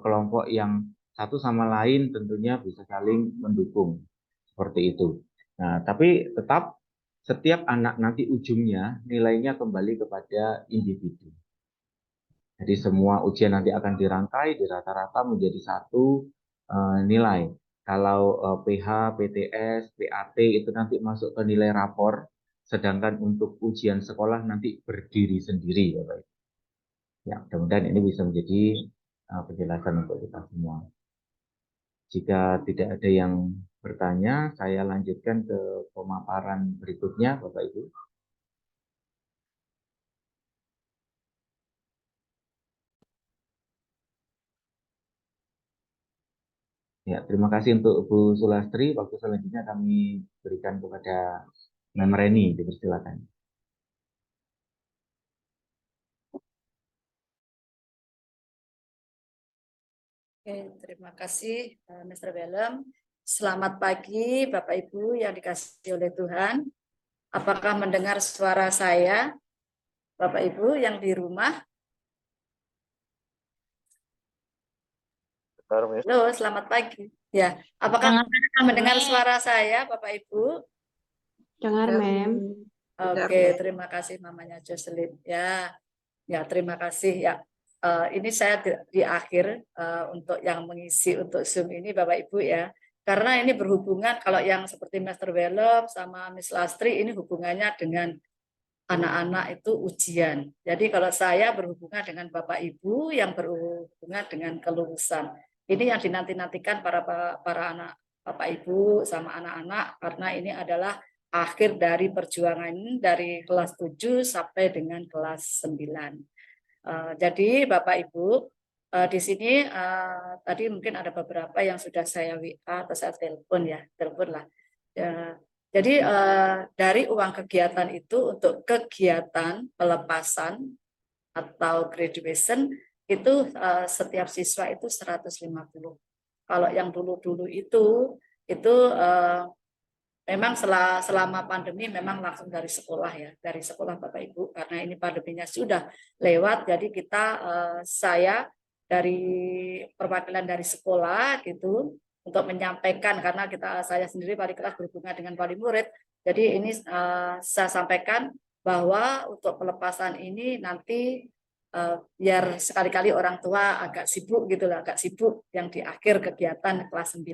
kelompok yang satu sama lain tentunya bisa saling mendukung. Seperti itu. Nah, tapi tetap setiap anak nanti ujungnya nilainya kembali kepada individu. Jadi semua ujian nanti akan dirangkai, dirata-rata menjadi satu nilai. Kalau PH, PTS, PAT itu nanti masuk ke nilai rapor, sedangkan untuk ujian sekolah nanti berdiri sendiri, Bapak. Ya, mudah-mudahan ini bisa menjadi penjelasan untuk kita semua. Jika tidak ada yang bertanya, saya lanjutkan ke pemaparan berikutnya, Bapak Ibu. Ya, terima kasih untuk Bu Sulastri. Waktu selanjutnya kami berikan kepada Mem Reni, dipersilakan. Oke, terima kasih Mr. Belem. Selamat pagi Bapak Ibu yang dikasihi oleh Tuhan. Apakah mendengar suara saya Bapak Ibu yang di rumah? Halo, selamat pagi. Ya, apakah mendengar suara saya Bapak Ibu? Dengar, Mem. Oke, terima kasih mamanya Jocelyn. Ya, terima kasih ya. Ini saya di akhir untuk yang mengisi untuk Zoom ini Bapak Ibu ya. Karena ini berhubungan kalau yang seperti Mr. Belem sama Miss Lastri ini hubungannya dengan anak-anak itu ujian. Jadi kalau saya berhubungan dengan Bapak Ibu yang berhubungan dengan kelulusan. Ini yang dinanti-nantikan para anak Bapak Ibu sama anak-anak karena ini adalah akhir dari perjuangan dari kelas 7 sampai dengan kelas 9. Jadi Bapak Ibu di sini tadi mungkin ada beberapa yang sudah saya WA atau saya telepon lah. Jadi dari uang kegiatan itu untuk kegiatan pelepasan atau graduation itu setiap siswa itu 150. Kalau yang dulu-dulu itu memang selama pandemi memang langsung dari sekolah ya, dari sekolah Bapak Ibu karena ini pandeminya sudah lewat, jadi saya dari perwakilan dari sekolah gitu untuk menyampaikan karena saya sendiri wali kelas berhubungan dengan wali murid, jadi ini saya sampaikan bahwa untuk pelepasan ini nanti biar sekali-kali orang tua agak sibuk gitu lah, agak sibuk yang di akhir kegiatan kelas 9.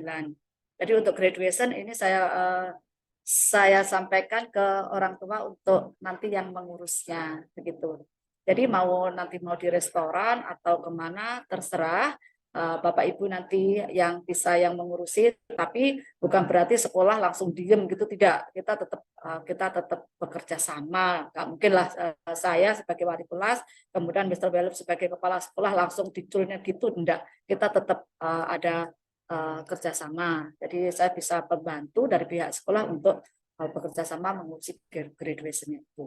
Jadi untuk graduation ini saya sampaikan ke orang tua untuk nanti yang mengurusnya begitu. Jadi nanti mau di restoran atau kemana terserah Bapak Ibu nanti yang bisa yang mengurusi, tapi bukan berarti sekolah langsung diem gitu, tidak. Kita tetap bekerja sama. Nggak mungkin lah saya sebagai wali kelas, kemudian Mr. Belem sebagai kepala sekolah langsung dicurnya gitu, enggak. Kita tetap ada kerjasama. Jadi saya bisa membantu dari pihak sekolah untuk bekerja sama menguji graduation itu.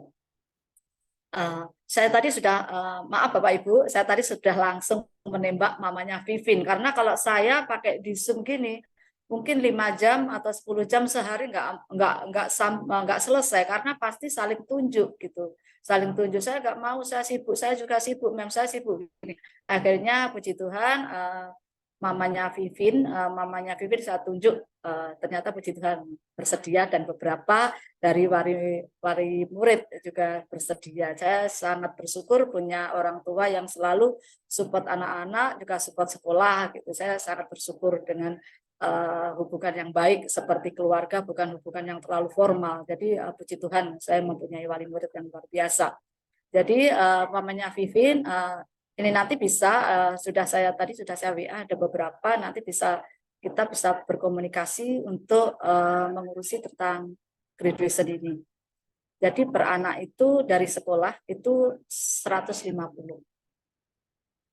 Saya tadi sudah maaf Bapak Ibu, saya tadi sudah langsung menembak mamanya Vivin karena kalau saya pakai di Zoom gini mungkin 5 jam atau 10 jam sehari nggak selesai karena pasti saling tunjuk gitu. Saling tunjuk, saya nggak mau, saya sibuk, saya juga sibuk, mem saya sibuk. Akhirnya puji Tuhan mamanya Vivin saya tunjuk, ternyata puji Tuhan bersedia dan beberapa dari wari murid juga bersedia. Saya sangat bersyukur punya orang tua yang selalu support anak-anak, juga support sekolah gitu. Saya sangat bersyukur dengan hubungan yang baik seperti keluarga, bukan hubungan yang terlalu formal. Jadi puji Tuhan saya mempunyai wali murid yang luar biasa. Jadi mamanya Vivin ini nanti bisa sudah saya WA ada beberapa, nanti kita bisa berkomunikasi untuk mengurusi tentang graduation ini. Jadi per anak itu dari sekolah itu 150.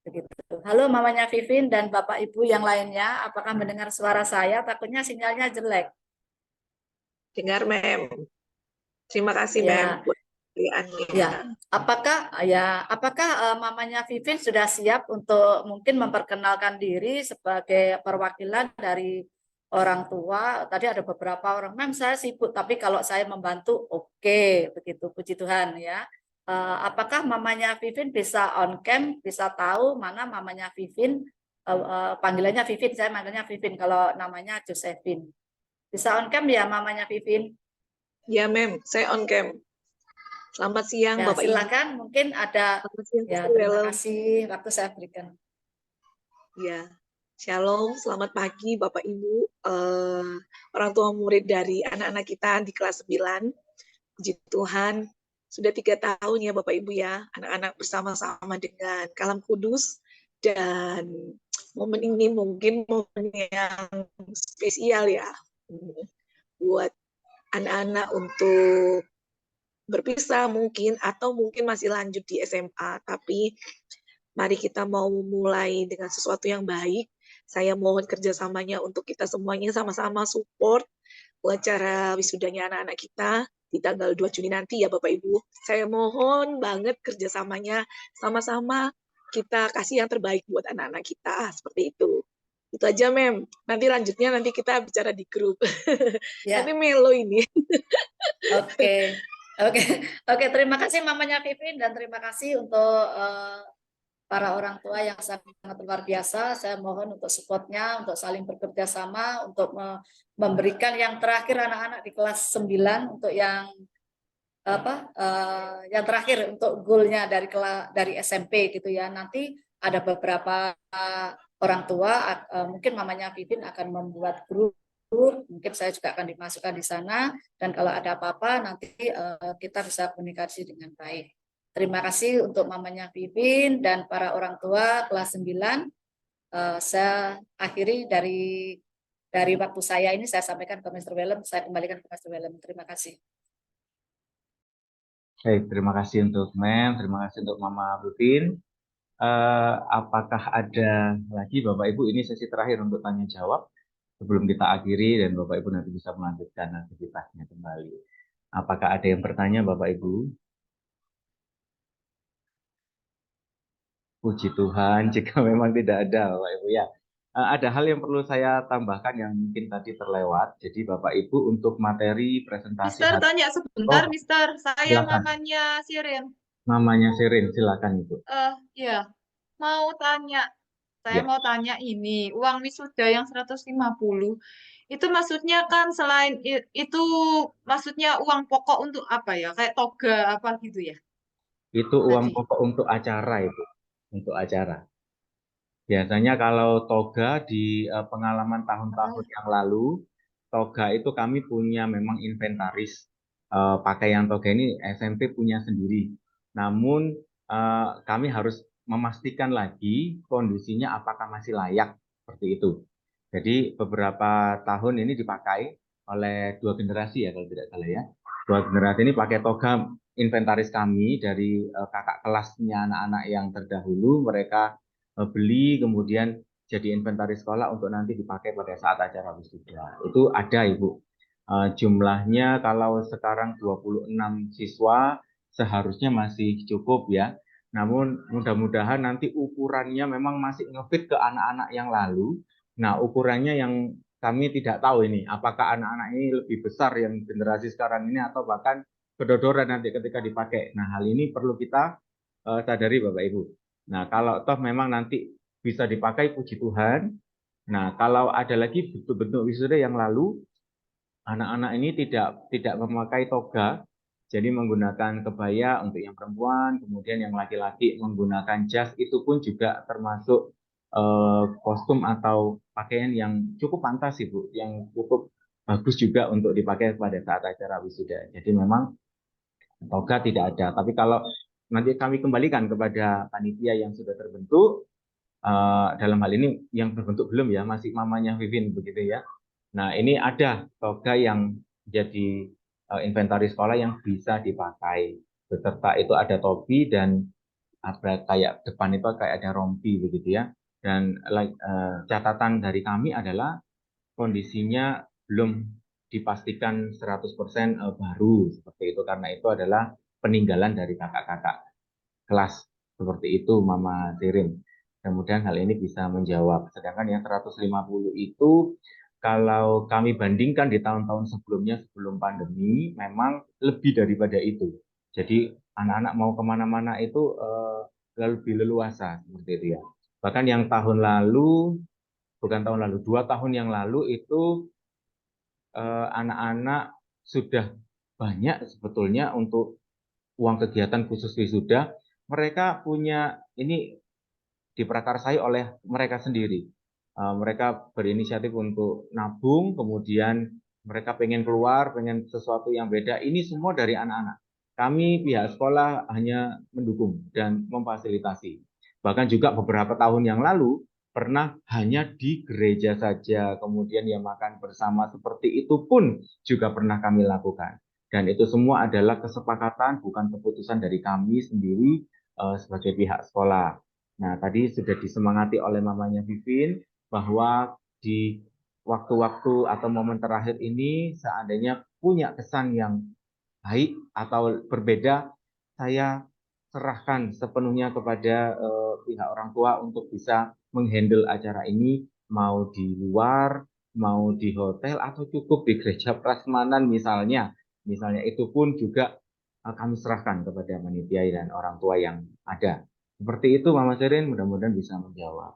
Begitu. Halo mamanya Vivin dan Bapak Ibu yang lainnya, apakah mendengar suara saya? Takutnya sinyalnya jelek. Dengar, Mem. Terima kasih, Ya. Mem, buat pilihannya. Ya, apakah mamanya Vivin sudah siap untuk mungkin memperkenalkan diri sebagai perwakilan dari orang tua? Tadi ada beberapa orang, Mem saya sibuk, tapi kalau saya membantu, oke, begitu, puji Tuhan ya. Apakah mamanya Vivin bisa on cam, bisa tahu mana mamanya Vivin, panggilannya Vivin, saya manggilnya Vivin, kalau namanya Josephine. Bisa on cam ya mamanya Vivin? Ya, Mem, saya on cam. Selamat siang, Ya, Bapak silakan, Ibu. mungkin ada. Selamat siang, Ya, Mr. terima Welem. kasih waktu saya berikan. Ya, shalom, selamat pagi Bapak Ibu, orang tua murid dari anak-anak kita di kelas 9. Puji Tuhan, sudah 3 tahun ya Bapak Ibu ya, anak-anak bersama-sama dengan Kalam Kudus, dan momen ini mungkin momen yang spesial ya, buat anak-anak untuk berpisah mungkin, atau mungkin masih lanjut di SMA, tapi mari kita mau memulai dengan sesuatu yang baik. Saya mohon kerjasamanya untuk kita semuanya sama-sama support buat acara wisudanya anak-anak kita di tanggal 2 Juni nanti ya Bapak Ibu. Saya mohon banget kerjasamanya sama-sama kita kasih yang terbaik buat anak-anak kita, seperti itu. Itu aja, Mem. Nanti lanjutnya nanti kita bicara di grup. Ya. Nanti melo ini. Oke, terima kasih mamanya Vivin dan terima kasih untuk para orang tua yang sangat luar biasa. Saya mohon untuk supportnya, untuk saling bekerja sama, untuk memberikan yang terakhir anak-anak di kelas 9 untuk yang yang terakhir untuk goalnya dari SMP gitu ya. Nanti ada beberapa orang tua, mungkin mamanya Vivin akan membuat grup, mungkin saya juga akan dimasukkan di sana, dan kalau ada apa-apa nanti kita bisa komunikasi dengan baik. Terima kasih untuk mamanya Vivin dan para orang tua kelas 9. Saya akhiri dari waktu saya ini, saya sampaikan ke Mr. Welem, saya kembalikan ke Mr. Welem. Terima kasih. Baik, terima kasih untuk Mem, terima kasih untuk Mama Vivin. Apakah ada lagi Bapak Ibu, ini sesi terakhir untuk tanya jawab sebelum kita akhiri dan Bapak Ibu nanti bisa melanjutkan aktivitasnya kembali. Apakah ada yang bertanya Bapak Ibu? Puji Tuhan, jika memang tidak ada Bapak Ibu ya. Ada hal yang perlu saya tambahkan yang mungkin tadi terlewat. Jadi Bapak Ibu untuk materi presentasi. Mister, tanya sebentar, Oh, Mister. Saya silakan. mamanya Sirin. Mamanya Sirin, silakan Ibu. Ya, mau tanya. Saya Ya. mau tanya ini, uang wisuda yang 150, itu maksudnya kan selain itu, maksudnya uang pokok untuk apa ya? Kayak toga apa gitu ya? Itu uang Tadi. pokok untuk acara Ibu, untuk acara. Biasanya kalau toga di pengalaman tahun-tahun yang lalu, toga itu kami punya memang inventaris. Pakaian toga ini SMP punya sendiri. Namun kami harus memastikan lagi kondisinya apakah masih layak, seperti itu. Jadi beberapa tahun ini dipakai oleh 2 generasi ya kalau tidak salah ya. 2 generasi ini pakai toga inventaris kami dari kakak kelasnya anak-anak yang terdahulu, mereka beli kemudian jadi inventaris sekolah untuk nanti dipakai pada saat acara wisuda. Itu ada Ibu. Jumlahnya kalau sekarang 26 siswa seharusnya masih cukup ya. Namun mudah-mudahan nanti ukurannya memang masih ngefit ke anak-anak yang lalu. Nah, ukurannya yang kami tidak tahu ini apakah anak-anak ini lebih besar yang generasi sekarang ini atau bahkan kedodoran nanti ketika dipakai. Nah, hal ini perlu kita sadari Bapak Ibu. Nah, kalau toh memang nanti bisa dipakai, puji Tuhan. Nah, kalau ada lagi bentuk-bentuk wisuda yang lalu, anak-anak ini tidak memakai toga, jadi menggunakan kebaya untuk yang perempuan, kemudian yang laki-laki menggunakan jas, itu pun juga termasuk kostum atau pakaian yang cukup pantas Ibu, yang cukup bagus juga untuk dipakai pada saat acara wisuda. Jadi memang toga tidak ada. Tapi kalau nanti kami kembalikan kepada panitia yang sudah terbentuk, dalam hal ini yang terbentuk belum ya, masih mamanya Vivin begitu ya. Nah, ini ada toga yang jadi inventaris sekolah yang bisa dipakai. Beserta itu ada topi dan ada kayak depan itu kayak ada rompi begitu ya. Dan catatan dari kami adalah kondisinya belum dipastikan 100% baru seperti itu, karena itu adalah peninggalan dari kakak-kakak kelas seperti itu Mama Sirin. Kemudian hal ini bisa menjawab. Sedangkan yang 150 itu kalau kami bandingkan di tahun-tahun sebelumnya sebelum pandemi memang lebih daripada itu. Jadi anak-anak mau kemana-mana itu lebih leluasa seperti itu ya. Bahkan yang tahun lalu, bukan tahun lalu, 2 tahun yang lalu itu anak-anak sudah banyak sebetulnya untuk uang kegiatan khusus wisuda. Mereka punya ini diprakarsai oleh mereka sendiri. Mereka berinisiatif untuk nabung, kemudian mereka pengen keluar, pengen sesuatu yang beda. Ini semua dari anak-anak. Kami pihak sekolah hanya mendukung dan memfasilitasi. Bahkan juga beberapa tahun yang lalu pernah hanya di gereja saja, kemudian ya makan bersama seperti itu pun juga pernah kami lakukan. Dan itu semua adalah kesepakatan, bukan keputusan dari kami sendiri sebagai pihak sekolah. Nah, tadi sudah disemangati oleh mamanya Vivin bahwa di waktu-waktu atau momen terakhir ini seandainya punya kesan yang baik atau berbeda, saya serahkan sepenuhnya kepada pihak orang tua untuk bisa menghandle acara ini, mau di luar, mau di hotel, atau cukup di gereja prasmanan misalnya. Misalnya itu pun juga kami serahkan kepada panitia dan orang tua yang ada. Seperti itu Mama Sherin, mudah-mudahan bisa menjawab.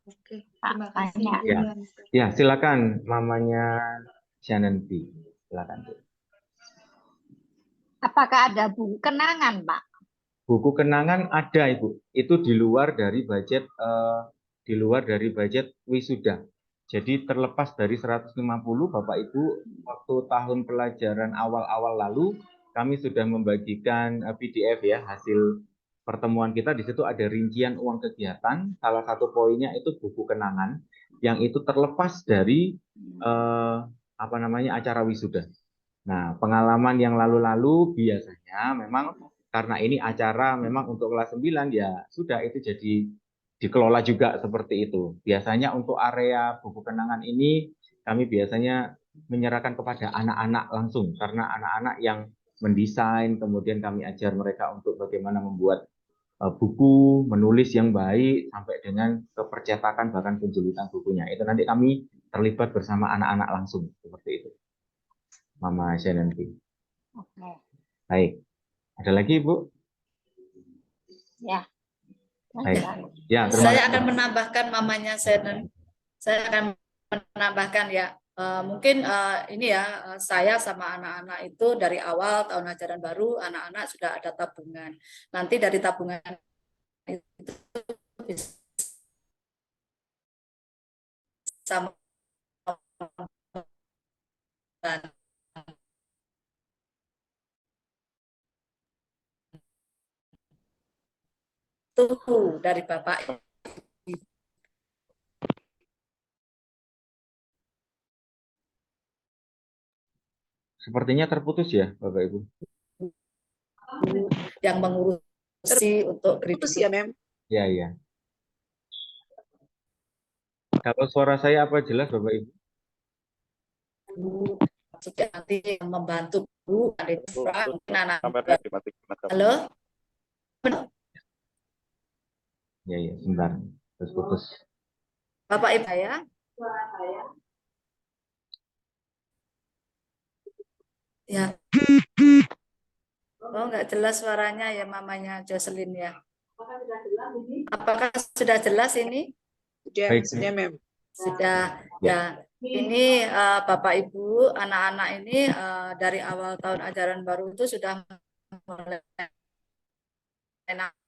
Oke, terima kasih Tanya. Bu. Ya, silakan mamanya Shannon B. Silakan Bu. Apakah ada buku kenangan, Pak? Buku kenangan ada Ibu. Itu di luar dari budget wisuda. Jadi terlepas dari 150 Bapak Ibu, waktu tahun pelajaran awal-awal lalu kami sudah membagikan PDF ya, hasil pertemuan kita. Di situ ada rincian uang kegiatan. Salah satu poinnya itu buku kenangan yang itu terlepas dari acara wisuda. Nah, pengalaman yang lalu-lalu biasanya memang karena ini acara memang untuk kelas 9 ya sudah itu jadi dikelola juga seperti itu. Biasanya untuk area buku kenangan ini kami biasanya menyerahkan kepada anak-anak langsung karena anak-anak yang mendesain, kemudian kami ajar mereka untuk bagaimana membuat buku, menulis yang baik sampai dengan kepercetakan bahkan penjilitan bukunya. Itu nanti kami terlibat bersama anak-anak langsung seperti itu. Mama Shannon. Oke. Baik. Ada lagi, Bu? Ya. Baik. Ya, terima Saya kasih. akan menambahkan mamanya Shannon. Saya akan menambahkan ya. Mungkin ini ya, saya sama anak-anak itu dari awal tahun ajaran baru anak-anak sudah ada tabungan. Nanti dari tabungan itu bisa membantu dari Bapak. Sepertinya terputus ya, Bapak Ibu. Yang mengurusi untuk Terputus kredit. ya, Mem? Ya, ya. Kalau suara saya apa jelas, Bapak Ibu? Maksudnya nanti yang membantu Bu, ada anak-anak. Kameranya dimatikan. Halo? Ya, ya, sebentar. Terus putus. Bapak Ibu ya. Ya. Oh, nggak jelas suaranya ya mamanya Jocelyn ya. Apakah sudah jelas ini? Baik. Sudah, Mem. Sudah. Ya. Ya. Ini Bapak Ibu, anak-anak ini dari awal tahun ajaran baru itu sudah mulai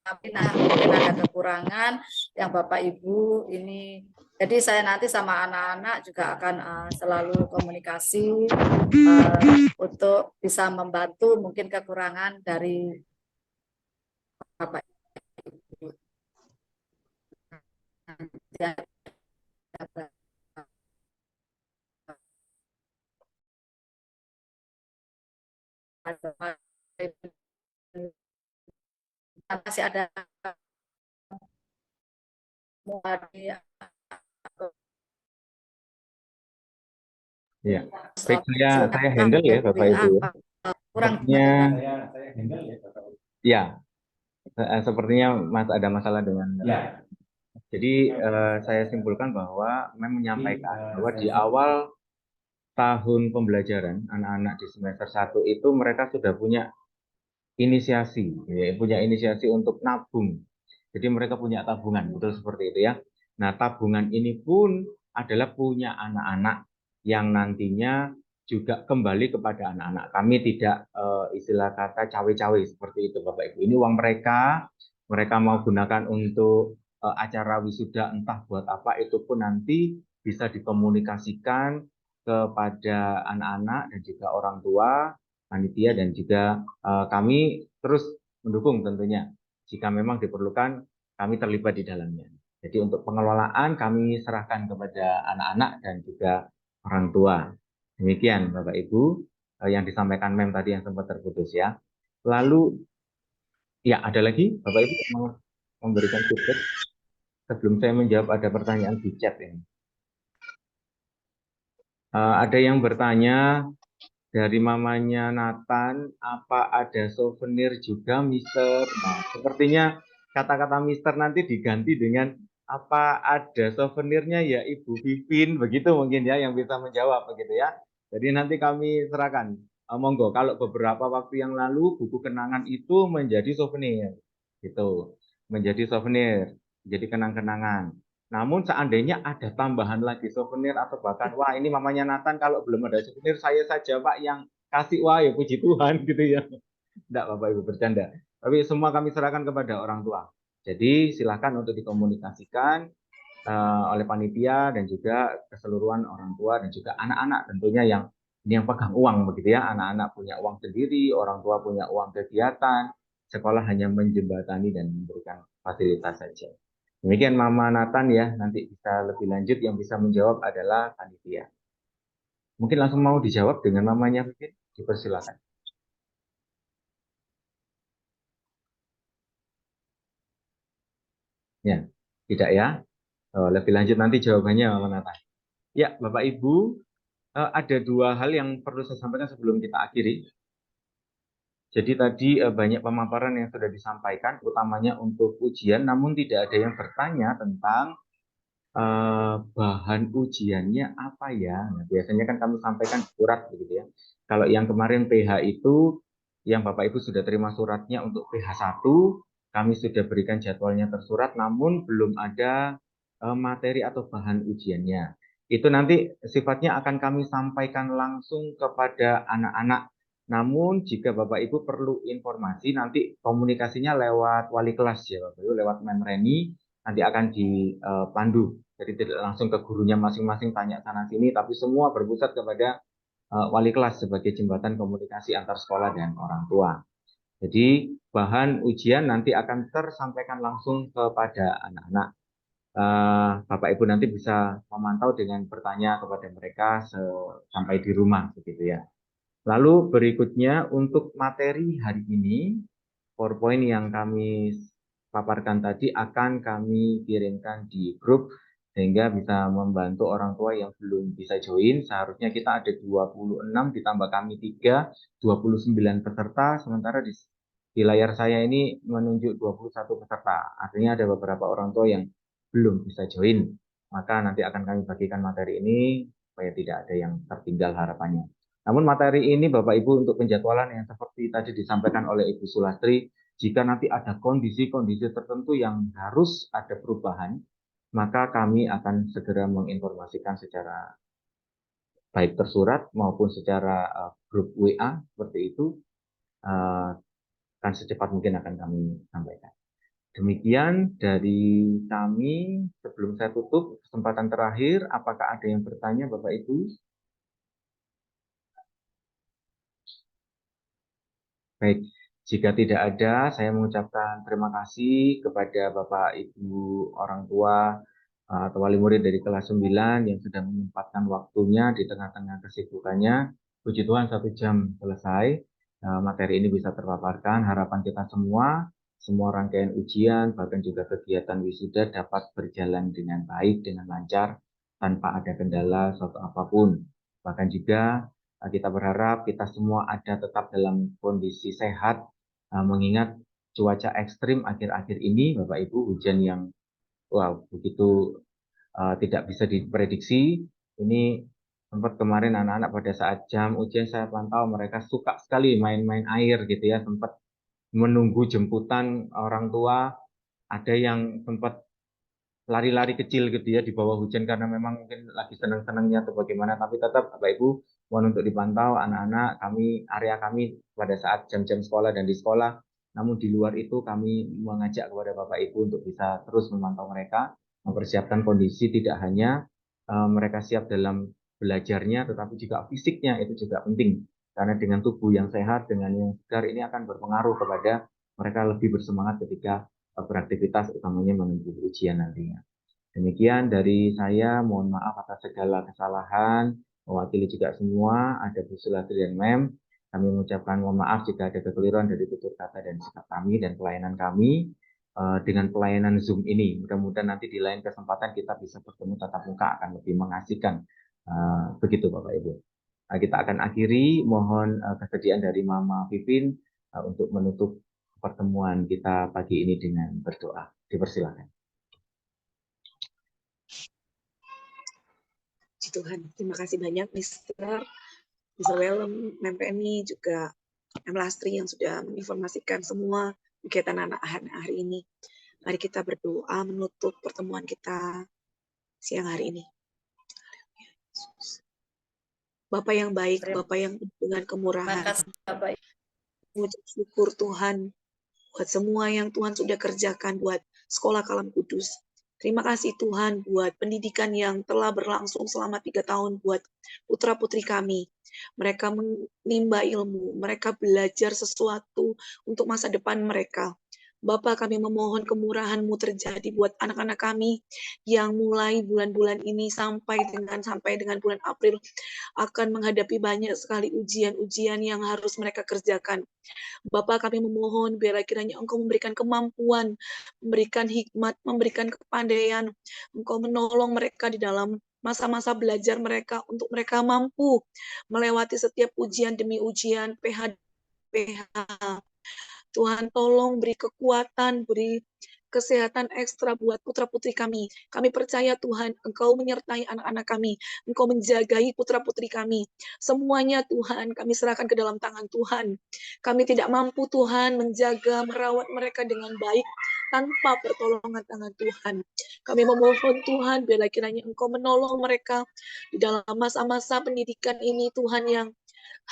mungkin ada kekurangan yang Bapak Ibu ini. Jadi saya nanti sama anak-anak juga akan selalu komunikasi untuk bisa membantu mungkin kekurangan dari Bapak Ibu. Masih ada Ya, baik, saya handle ya Bapak Ibu. Sepertinya ya, sepertinya ada masalah dengan. Jadi saya simpulkan bahwa menyampaikan bahwa di awal tahun pembelajaran anak-anak di semester 1 itu mereka sudah punya inisiasi, ya, punya inisiasi untuk nabung. Jadi mereka punya tabungan, betul seperti itu ya. Nah, tabungan ini pun adalah punya anak-anak yang nantinya juga kembali kepada anak-anak. Kami tidak istilah kata cawe-cawe seperti itu Bapak Ibu. Ini uang mereka, mereka mau gunakan untuk acara wisuda entah buat apa, itu pun nanti bisa dikomunikasikan kepada anak-anak dan juga orang tua, panitia, dan juga kami terus mendukung tentunya. Jika memang diperlukan, kami terlibat di dalamnya. Jadi untuk pengelolaan kami serahkan kepada anak-anak dan juga orang tua. Demikian Bapak Ibu yang disampaikan Mem tadi yang sempat terputus ya. Lalu ya ada lagi Bapak Ibu yang mau memberikan feedback sebelum saya menjawab, ada pertanyaan di chat ini. Ada yang bertanya dari mamanya Nathan, apa ada souvenir juga Mister? Nah, sepertinya kata-kata Mister nanti diganti dengan apa ada souvenirnya ya Ibu Vivin, begitu mungkin ya yang bisa menjawab begitu ya. Jadi nanti kami serahkan. Monggo, kalau beberapa waktu yang lalu buku kenangan itu menjadi souvenir, gitu, menjadi souvenir, jadi kenang-kenangan. Namun seandainya ada tambahan lagi souvenir atau bahkan wah ini mamanya Nathan kalau belum ada souvenir saya saja Pak yang kasih, wah ya puji Tuhan gitu ya. Enggak Bapak Ibu, bercanda. Tapi semua kami serahkan kepada orang tua. Jadi silakan untuk dikomunikasikan oleh panitia dan juga keseluruhan orang tua dan juga anak-anak tentunya yang ini yang pegang uang begitu ya. Anak-anak punya uang sendiri, orang tua punya uang kegiatan, sekolah hanya menjembatani dan memberikan fasilitas saja. Demikian Mama Nathan ya, nanti bisa lebih lanjut yang bisa menjawab adalah panitia. Mungkin langsung mau dijawab dengan namanya mungkin, dipersilakan. Ya, tidak ya. Lebih lanjut nanti jawabannya Mama Nathan. Ya, Bapak Ibu, ada dua hal yang perlu saya sampaikan sebelum kita akhiri. Jadi tadi banyak pemaparan yang sudah disampaikan, utamanya untuk ujian, namun tidak ada yang bertanya tentang bahan ujiannya apa ya. Nah, biasanya kan kami sampaikan surat begitu ya. Kalau yang kemarin PH itu, yang Bapak Ibu sudah terima suratnya untuk PH 1, kami sudah berikan jadwalnya tersurat, namun belum ada materi atau bahan ujiannya. Itu nanti sifatnya akan kami sampaikan langsung kepada anak-anak. Namun jika Bapak Ibu perlu informasi, nanti komunikasinya lewat wali kelas ya Bapak Ibu, lewat Mem Reni, nanti akan dipandu. Jadi tidak langsung ke gurunya masing-masing tanya sana sini, tapi semua berpusat kepada wali kelas sebagai jembatan komunikasi antar sekolah dan orang tua. Jadi bahan ujian nanti akan tersampaikan langsung kepada anak-anak. Bapak Ibu nanti bisa memantau dengan bertanya kepada mereka sampai di rumah begitu ya. Lalu berikutnya untuk materi hari ini, PowerPoint yang kami paparkan tadi akan kami kirimkan di grup sehingga bisa membantu orang tua yang belum bisa join. Seharusnya kita ada 26 ditambah kami 3, 29 peserta, sementara di layar saya ini menunjuk 21 peserta. Artinya ada beberapa orang tua yang belum bisa join. maka nanti akan kami bagikan materi ini supaya tidak ada yang tertinggal harapannya. Namun materi ini Bapak Ibu untuk penjadwalan yang seperti tadi disampaikan oleh Ibu Sulastri, jika nanti ada kondisi-kondisi tertentu yang harus ada perubahan, maka kami akan segera menginformasikan secara baik tersurat maupun secara grup WA seperti itu, kan secepat mungkin akan kami sampaikan. Demikian dari kami. Sebelum saya tutup kesempatan terakhir, apakah ada yang bertanya Bapak Ibu? Baik, jika tidak ada, saya mengucapkan terima kasih kepada Bapak Ibu orang tua atau wali murid dari kelas 9 yang sudah menyempatkan waktunya di tengah-tengah kesibukannya. Puji Tuhan 1 jam selesai, materi ini bisa terpaparkan. Harapan kita semua rangkaian ujian, bahkan juga kegiatan wisuda dapat berjalan dengan baik, dengan lancar, tanpa ada kendala suatu apapun. Bahkan juga kita berharap kita semua ada tetap dalam kondisi sehat, mengingat cuaca ekstrim akhir-akhir ini, Bapak Ibu, hujan yang begitu tidak bisa diprediksi. Ini sempat kemarin anak-anak pada saat jam ujian saya pantau mereka suka sekali main-main air gitu ya, sempat menunggu jemputan orang tua, ada yang sempat lari-lari kecil gitu ya di bawah hujan karena memang mungkin lagi senang-senangnya atau bagaimana, tapi tetap Bapak Ibu mohon untuk dipantau anak-anak area kami pada saat jam-jam sekolah dan di sekolah. Namun di luar itu kami mengajak kepada Bapak Ibu untuk bisa terus memantau mereka, mempersiapkan kondisi tidak hanya mereka siap dalam belajarnya tetapi juga fisiknya itu juga penting. Karena dengan tubuh yang sehat, dengan yang segar ini akan berpengaruh kepada mereka lebih bersemangat ketika beraktivitas utamanya menuju ujian nantinya. Demikian dari saya, mohon maaf atas segala kesalahan, mewakili juga semua, ada Bu Sulastri dan Mem. Kami mengucapkan mohon maaf jika ada kekeliruan dari tutur kata dan sikap kami dan pelayanan kami dengan pelayanan Zoom ini. Mudah-mudahan nanti di lain kesempatan kita bisa bertemu tatap muka akan lebih mengasihkan. Begitu Bapak Ibu. Kita akan akhiri, mohon kesediaan dari Mama Pipin untuk menutup pertemuan kita pagi ini dengan berdoa. Dipersilakan. Puji Tuhan, terima kasih banyak Mr. Wellem, Mem Penny, juga Mem Lastri yang sudah menginformasikan semua kegiatan anak-anak hari ini. Mari kita berdoa menutup pertemuan kita siang hari ini. Bapak yang baik, Bapak yang dengan kemurahan, mengucap syukur Tuhan buat semua yang Tuhan sudah kerjakan buat Sekolah Kalam Kudus. Terima kasih Tuhan buat pendidikan yang telah berlangsung selama 3 tahun buat putra-putri kami. Mereka menimba ilmu, mereka belajar sesuatu untuk masa depan mereka. Bapak, kami memohon kemurahan-Mu terjadi buat anak-anak kami yang mulai bulan-bulan ini sampai dengan bulan April akan menghadapi banyak sekali ujian-ujian yang harus mereka kerjakan. Bapak, kami memohon biar kiranya Engkau memberikan kemampuan, memberikan hikmat, memberikan kepandaian. Engkau menolong mereka di dalam masa-masa belajar mereka untuk mereka mampu melewati setiap ujian demi ujian, PH. Tuhan tolong beri kekuatan, beri kesehatan ekstra buat putra-putri kami. Kami percaya Tuhan, Engkau menyertai anak-anak kami. Engkau menjagai putra-putri kami. Semuanya Tuhan, kami serahkan ke dalam tangan Tuhan. Kami tidak mampu Tuhan menjaga, merawat mereka dengan baik tanpa pertolongan tangan Tuhan. Kami memohon Tuhan, biarlah kiranya Engkau menolong mereka di dalam masa-masa pendidikan ini Tuhan yang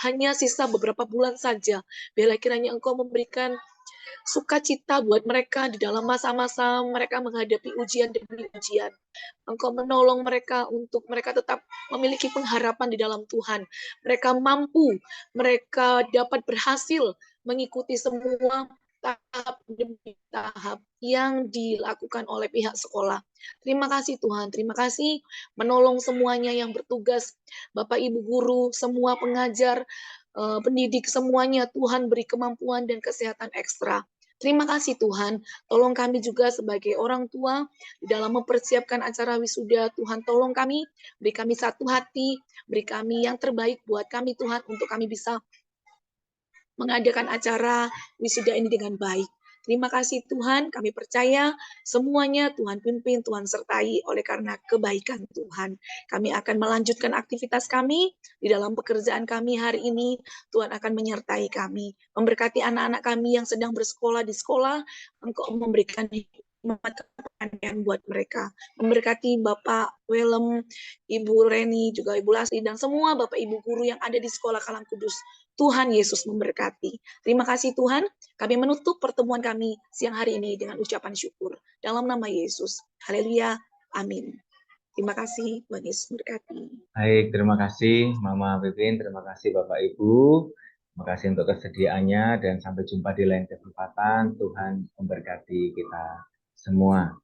hanya sisa beberapa bulan saja. Biarlah kiranya Engkau memberikan sukacita buat mereka di dalam masa-masa mereka menghadapi ujian demi ujian. Engkau menolong mereka untuk mereka tetap memiliki pengharapan di dalam Tuhan. Mereka mampu, mereka dapat berhasil mengikuti semua tahap demi tahap yang dilakukan oleh pihak sekolah. Terima kasih Tuhan, terima kasih menolong semuanya yang bertugas, Bapak Ibu guru, semua pengajar, pendidik semuanya, Tuhan beri kemampuan dan kesehatan ekstra. Terima kasih Tuhan, tolong kami juga sebagai orang tua di dalam mempersiapkan acara wisuda. Tuhan tolong kami, beri kami satu hati, beri kami yang terbaik buat kami Tuhan untuk kami bisa mengadakan acara wisuda ini dengan baik. Terima kasih Tuhan, kami percaya semuanya Tuhan pimpin, Tuhan sertai oleh karena kebaikan Tuhan. Kami akan melanjutkan aktivitas kami di dalam pekerjaan kami hari ini. Tuhan akan menyertai kami, memberkati anak-anak kami yang sedang bersekolah di sekolah. Engkau memberikan hikmat kepandaian buat mereka. Memberkati Bapak Welem, Ibu Reni, juga Ibu Lasri, dan semua Bapak Ibu guru yang ada di Sekolah Kalang Kudus. Tuhan Yesus memberkati. Terima kasih Tuhan. Kami menutup pertemuan kami siang hari ini dengan ucapan syukur. Dalam nama Yesus. Haleluya. Amin. Terima kasih. Tuhan Yesus memberkati. Baik, terima kasih Mama Pipin, terima kasih Bapak Ibu. Terima kasih untuk kesediaannya dan sampai jumpa di lain kesempatan. Tuhan memberkati kita semua.